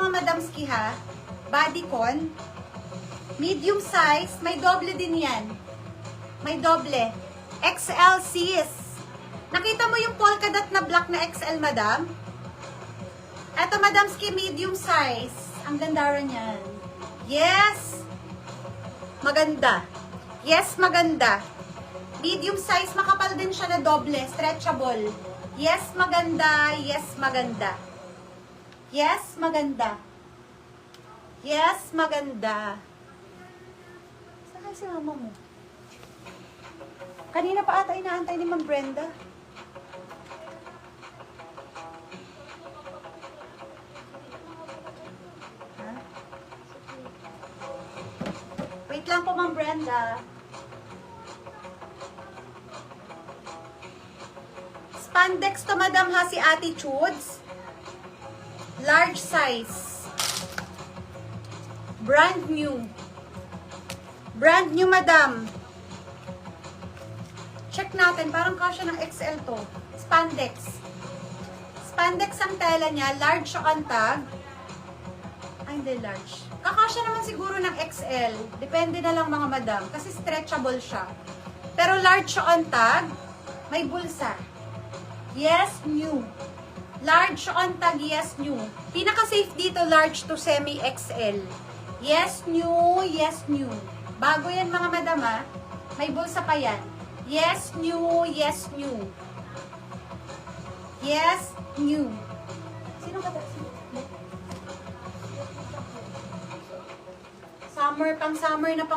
Mga madamski ha, bodycon, medium size, may doble din yan. May doble. XL sis. Nakita mo yung polka dot na black na XL, madam? Eto, madamski, medium size. Ang ganda rin yan. Yes! Maganda. Yes, maganda. Medium size, makapal din siya na doble, stretchable. Yes, maganda. Yes, maganda. Yes, maganda. Yes, maganda. Saan si mama mo? Kanina pa ata inaantay ni Ma'am Brenda. Ha? Wait lang po, Ma'am Brenda. Spandex to, madam ha, si Attitudes. Large size. Brand new. Brand new, madam. Check natin. Parang kasya ng XL to. Spandex. Spandex ang tela niya. Large siya ang tag. Ay, hindi large. Kakasya naman siguro ng XL. Depende na lang mga madam. Kasi stretchable siya. Pero large siya ang tag. May bulsa. Yes, new. Large on tag, yes, new. Pinaka-safe dito, large to semi-XL. Yes, new, yes, new. Bago yan mga madam ha. May bulsa pa yan. Yes, new, yes, new. Yes, new. Sino ka ba? Summer, pang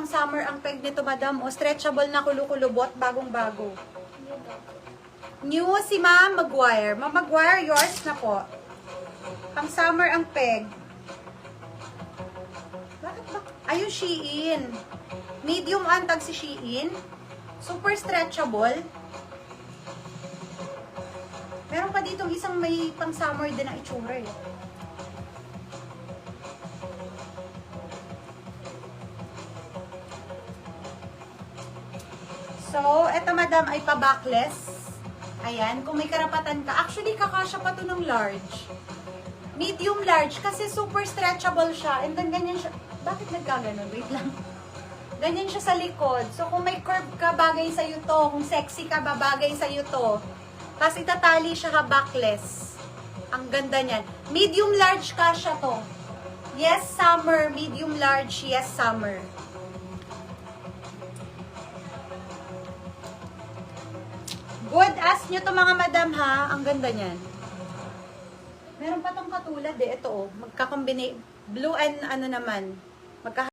summer ang peg nito madam. O stretchable na kulukulubot, bagong-bago. New si Ma'am Maguire. Ma'am Maguire, yours na po. Pang summer ang peg. Bakit ba? Ayun, Shein. Medium antag si Shein. Super stretchable. Meron pa ditong isang may pang summer din na itsura eh. So, eto madam ay pa-backless. Ayan, kung may karapatan ka. Actually, kakasya pa to ng large. Medium large, kasi super stretchable siya. And then, ganyan siya. Bakit nagkaganon? Wait lang. Ganyan siya sa likod. So, kung may curve ka, bagay sa'yo to. Kung sexy ka, babagay sa'yo to. Tapos, itatali siya ka backless. Ang ganda niyan. Medium large kasya to. Yes, summer. Medium large, yes, summer. Good as nyo to mga madam ha. Ang ganda niyan. Meron pa tong katulad eh. Ito oh. Magkakombinate. Blue and ano naman.